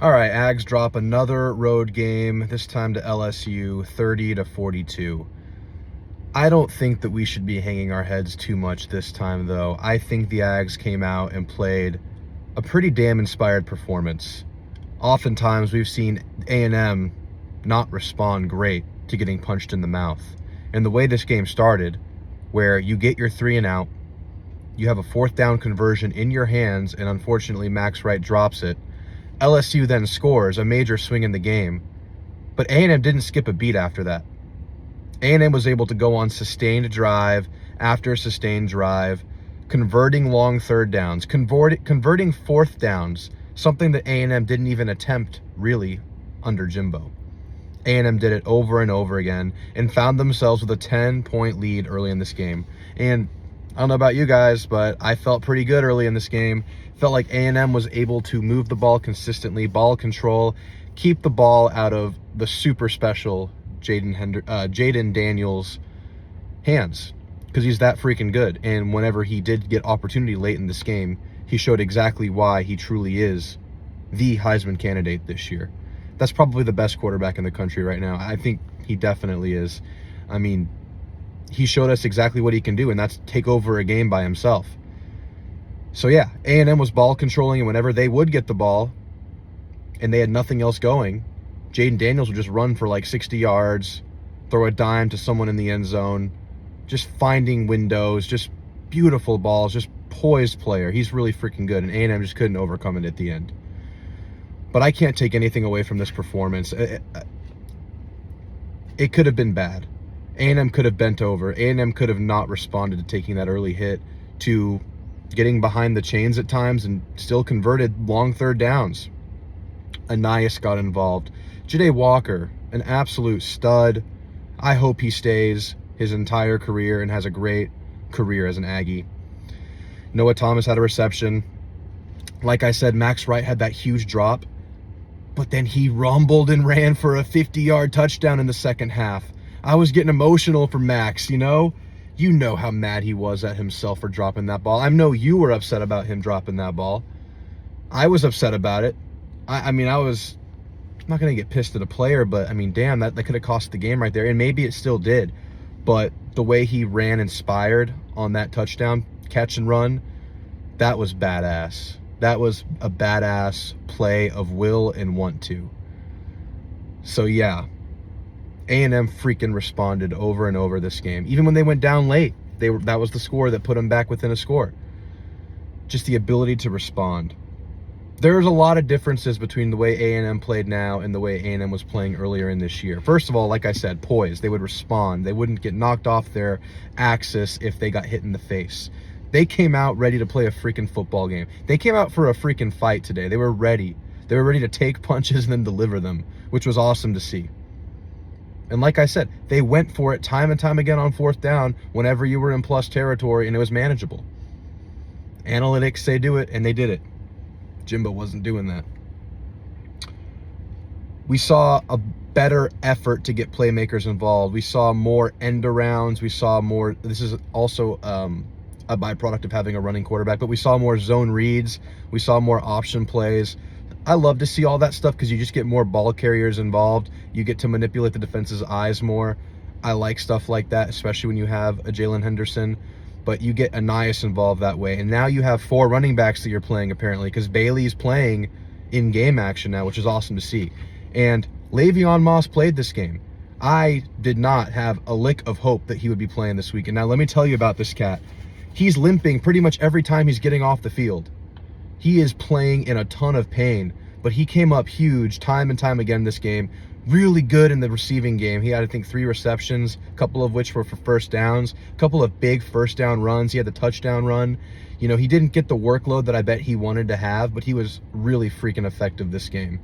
All right, Ags drop another road game, this time to LSU, 30-42. I don't think that we should be hanging our heads too much this time, though. I think the Ags came out and played a pretty damn inspired performance. Oftentimes, we've seen A&M not respond great to getting punched in the mouth. And the way this game started, where you get your 3 and out, you have a 4th down conversion in your hands, and unfortunately Max Wright drops it. LSU then scores a major swing in the game, but A&M didn't skip a beat after that. A&M was able to go on sustained drive after sustained drive, converting long 3rd downs, converting 4th downs, something that A&M didn't even attempt really under Jimbo. A&M did it over and over again and found themselves with a 10-point lead early in this game. And I don't know about you guys, but I felt pretty good early in this game. Felt like A&M was able to move the ball consistently, ball control, keep the ball out of the super special Jaden Daniels' hands, because he's that freaking good. And whenever he did get opportunity late in this game, he showed exactly why he truly is the Heisman candidate this year. That's probably the best quarterback in the country right now. I think he definitely is. I mean, he showed us exactly what he can do, and that's take over a game by himself. So yeah, A&M was ball controlling, and whenever they would get the ball and they had nothing else going, Jaden Daniels would just run for like 60 yards, throw a dime to someone in the end zone, just finding windows, just beautiful balls, just poised player. He's really freaking good, and A&M just couldn't overcome it at the end. But I can't take anything away from this performance. It could have been bad. A&M could have bent over. A&M could have not responded to taking that early hit, to getting behind the chains at times and still converted long 3rd downs. Anias got involved. Ja'Day Walker, an absolute stud. I hope he stays his entire career and has a great career as an Aggie. Noah Thomas had a reception. Like I said, Max Wright had that huge drop, but then he rumbled and ran for a 50-yard touchdown in the second half. I was getting emotional for Max, you know? You know how mad he was at himself for dropping that ball. I know you were upset about him dropping that ball. I was upset about it. I'm not going to get pissed at a player, but I mean, damn, that could have cost the game right there. And maybe it still did. But the way he ran inspired on that touchdown, catch and run, that was badass. That was a badass play of will and want to. So yeah, A&M freaking responded over and over this game. Even when they went down late, that was the score that put them back within a score. Just the ability to respond. There's a lot of differences between the way A&M played now and the way A&M was playing earlier in this year. First of all, like I said, poise. They would respond. They wouldn't get knocked off their axis if they got hit in the face. They came out ready to play a freaking football game. They came out for a freaking fight today. They were ready. They were ready to take punches and then deliver them, which was awesome to see. And like I said, they went for it time and time again on 4th down whenever you were in plus territory and it was manageable. Analytics say do it, and they did it. Jimbo wasn't doing that. We saw a better effort to get playmakers involved. We saw more end arounds. We saw more. This is also a byproduct of having a running quarterback, but we saw more zone reads. We saw more option plays. I love to see all that stuff because you just get more ball carriers involved. You get to manipulate the defense's eyes more. I like stuff like that, especially when you have a Jalen Henderson. But you get Anias involved that way. And now you have 4 running backs that you're playing, apparently, because Bailey's playing in-game action now, which is awesome to see. And Le'Veon Moss played this game. I did not have a lick of hope that he would be playing this week. And now let me tell you about this cat. He's limping pretty much every time he's getting off the field. He is playing in a ton of pain, but he came up huge time and time again this game. Really good in the receiving game. He had, I think, 3 receptions, a couple of which were for 1st downs, a couple of big 1st down runs. He had the touchdown run. You know, he didn't get the workload that I bet he wanted to have, but he was really freaking effective this game.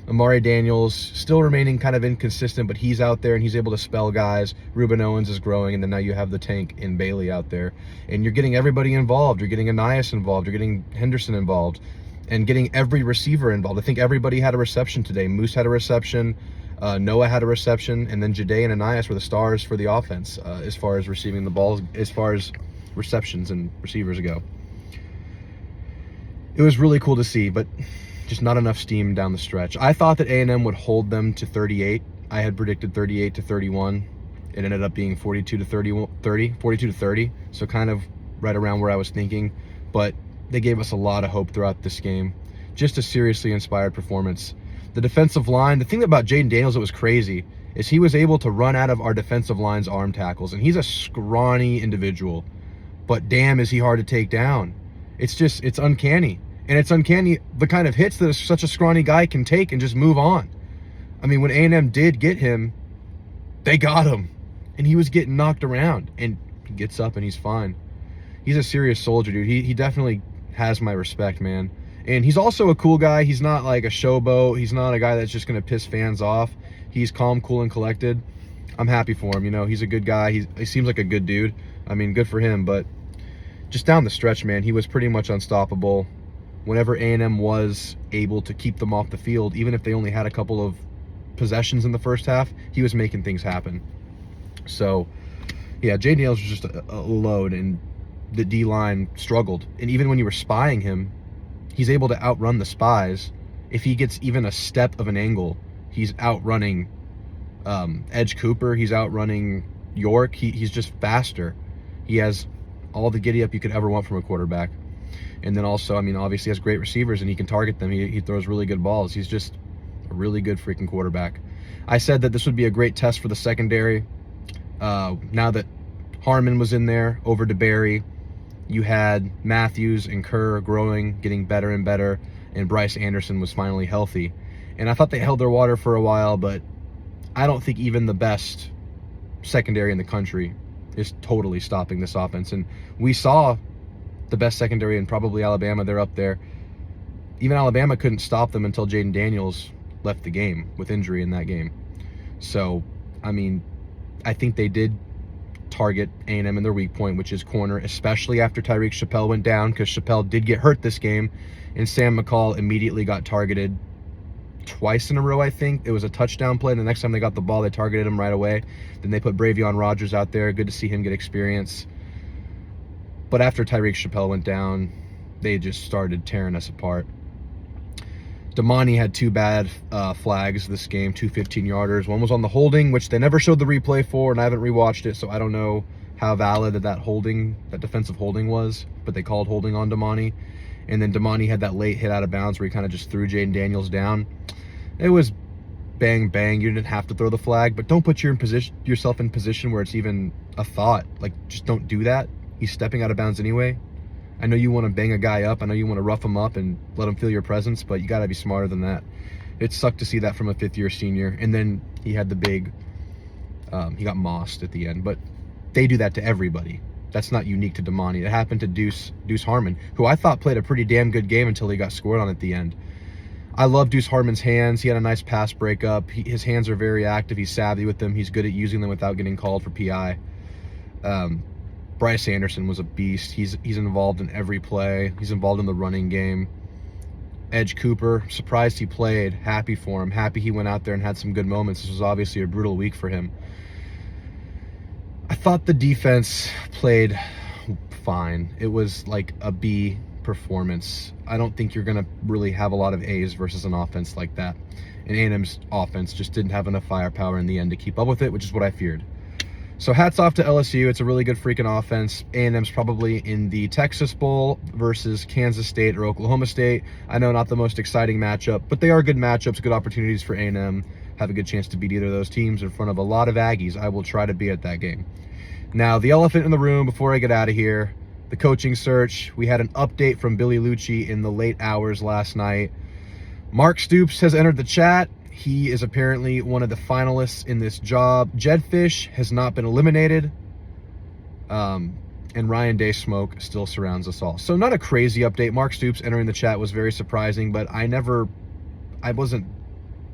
Amari Daniels still remaining kind of inconsistent, but he's out there and he's able to spell guys. Ruben Owens is growing, and then now you have the tank in Bailey out there. And you're getting everybody involved. You're getting Anias involved. You're getting Henderson involved. And getting every receiver involved. I think everybody had a reception today. Moose had a reception. Noah had a reception. And then Ja'Day and Anias were the stars for the offense as far as receiving the balls, as far as receptions and receivers go. It was really cool to see, but Just not enough steam down the stretch. I thought that A&M would hold them to 38. I had predicted 38 to 31. It ended up being 42 to 30, so kind of right around where I was thinking. But they gave us a lot of hope throughout this game. Just a seriously inspired performance. The defensive line, the thing about Jaden Daniels that was crazy is he was able to run out of our defensive line's arm tackles, and he's a scrawny individual, but damn is he hard to take down. It's uncanny. And it's uncanny the kind of hits that such a scrawny guy can take and just move on. I mean, when A&M did get him, they got him, and he was getting knocked around, and he gets up and he's fine. He's a serious soldier, dude. He definitely has my respect, man. And he's also a cool guy. He's not like a showboat. He's not a guy that's just going to piss fans off. He's calm, cool, and collected. I'm happy for him. You know, he's a good guy. He seems like a good dude. I mean, good for him. But just down the stretch, man, he was pretty much unstoppable. Whenever A&M was able to keep them off the field, even if they only had a couple of possessions in the first half, he was making things happen. So, yeah, Jaden Daniels was just a load, and the D-line struggled. And even when you were spying him, he's able to outrun the spies. If he gets even a step of an angle, he's outrunning Edge Cooper. He's outrunning York. He's just faster. He has all the giddy up you could ever want from a quarterback. And then also, I mean, obviously has great receivers and he can target them. He throws really good balls. He's just a really good freaking quarterback. I said that this would be a great test for the secondary. Now that Harmon was in there over DeBerry, you had Matthews and Kerr growing, getting better and better, and Bryce Anderson was finally healthy. And I thought they held their water for a while, but I don't think even the best secondary in the country is totally stopping this offense. And we saw the best secondary in probably Alabama. They're up there. Even Alabama couldn't stop them until Jaden Daniels left the game with injury in that game. So, I mean, I think they did target A&M in their weak point, which is corner, especially after Tyreek Chappelle went down, because Chappelle did get hurt this game, and Sam McCall immediately got targeted twice in a row, I think. It was a touchdown play, and the next time they got the ball, they targeted him right away. Then they put Bravion Rogers out there. Good to see him get experience. But after Tyreek Chappelle went down, they just started tearing us apart. Damani had two bad flags this game, two 15-yarders. One was on the holding, which they never showed the replay for, and I haven't rewatched it, so I don't know how valid that defensive holding was, but they called holding on Damani. And then Damani had that late hit out of bounds where he kind of just threw Jaden Daniels down. It was bang, bang. You didn't have to throw the flag, but don't put yourself in position where it's even a thought. Like, just don't do that. He's stepping out of bounds anyway. I know you want to bang a guy up. I know you want to rough him up and let him feel your presence, but you got to be smarter than that. It sucked to see that from a fifth-year senior. And then he had the big, he got mossed at the end. But they do that to everybody. That's not unique to Damani. It happened to Deuce Harmon, who I thought played a pretty damn good game until he got scored on at the end. I love Deuce Harmon's hands. He had a nice pass breakup. His hands are very active. He's savvy with them. He's good at using them without getting called for PI. Bryce Anderson was a beast. He's involved in every play. He's involved in the running game. Edge Cooper, surprised he played. Happy for him. Happy he went out there and had some good moments. This was obviously a brutal week for him. I thought the defense played fine. It was like a B performance. I don't think you're going to really have a lot of A's versus an offense like that. And A&M's offense just didn't have enough firepower in the end to keep up with it, which is what I feared. So hats off to LSU. It's a really good freaking offense. A&M's probably in the Texas Bowl versus Kansas State or Oklahoma State. I know not the most exciting matchup, but they are good matchups, good opportunities for A&M. Have a good chance to beat either of those teams in front of a lot of Aggies. I will try to be at that game. Now, the elephant in the room before I get out of here, the coaching search. We had an update from Billy Lucci in the late hours last night. Mark Stoops has entered the chat. He is apparently one of the finalists in this job. Jedfish has not been eliminated. And Ryan Day Smoke still surrounds us all. So not a crazy update. Mark Stoops entering the chat was very surprising, but I wasn't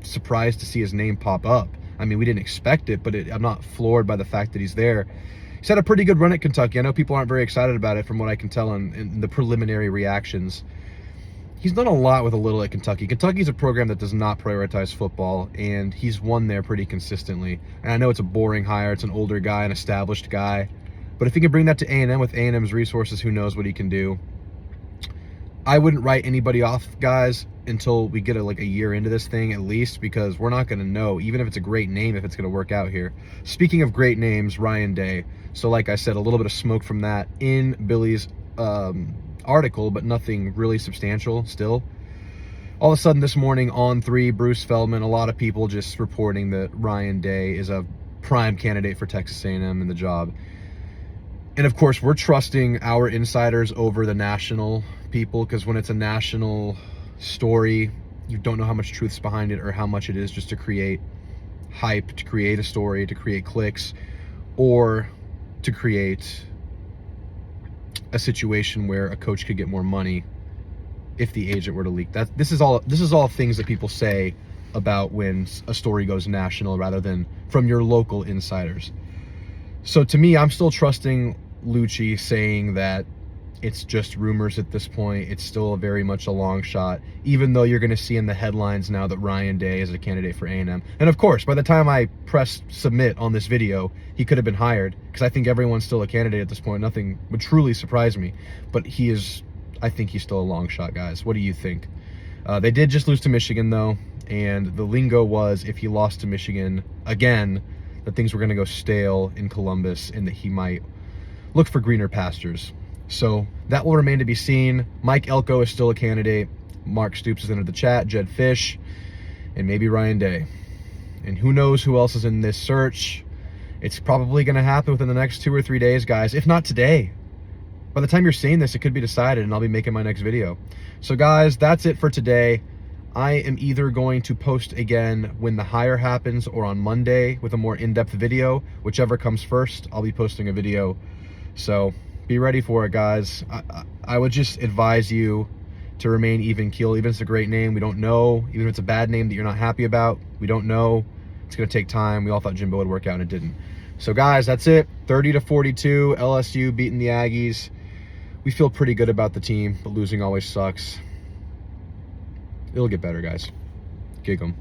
surprised to see his name pop up. I mean, we didn't expect it, but I'm not floored by the fact that he's there. He's had a pretty good run at Kentucky. I know people aren't very excited about it from what I can tell in the preliminary reactions. He's done a lot with a little at Kentucky. Kentucky's a program that does not prioritize football, and he's won there pretty consistently. And I know it's a boring hire. It's an older guy, an established guy. But if he can bring that to A&M with A&M's resources, who knows what he can do. I wouldn't write anybody off, guys, until we get like a year into this thing at least, because we're not going to know, even if it's a great name, if it's going to work out here. Speaking of great names, Ryan Day. So like I said, a little bit of smoke from that in Billy's article, but nothing really substantial still. All of a sudden this morning on 3, Bruce Feldman, a lot of people just reporting that Ryan Day is a prime candidate for Texas A&M in the job. And of course, we're trusting our insiders over the national people, because when it's a national story, you don't know how much truth's behind it or how much it is just to create hype, to create a story, to create clicks, or to create a situation where a coach could get more money if the agent were to leak. This is all things that people say about when a story goes national rather than from your local insiders. So to me, I'm still trusting Lucci saying that it's just rumors at this point. It's still very much a long shot, even though you're going to see in the headlines now that Ryan Day is a candidate for A&M. And of course, by the time I press submit on this video, he could have been hired, because I think everyone's still a candidate at this point. Nothing would truly surprise me, but I think he's still a long shot, guys. What do you think? They did just lose to Michigan, though, and the lingo was if he lost to Michigan again, that things were going to go stale in Columbus and that he might look for greener pastures. So that will remain to be seen. Mike Elko is still a candidate. Mark Stoops is into the chat. Jed Fish, and maybe Ryan Day. And who knows who else is in this search. It's probably going to happen within the next 2 or 3 days, guys, if not today. By the time you're seeing this, it could be decided, and I'll be making my next video. So, guys, that's it for today. I am either going to post again when the hire happens or on Monday with a more in-depth video. Whichever comes first, I'll be posting a video. So be ready for it, guys. I would just advise you to remain even keel. Even if it's a great name, we don't know. Even if it's a bad name that you're not happy about, we don't know. It's going to take time. We all thought Jimbo would work out, and it didn't. So, guys, that's it. 30-42, LSU beating the Aggies. We feel pretty good about the team, but losing always sucks. It'll get better, guys. Gig 'em.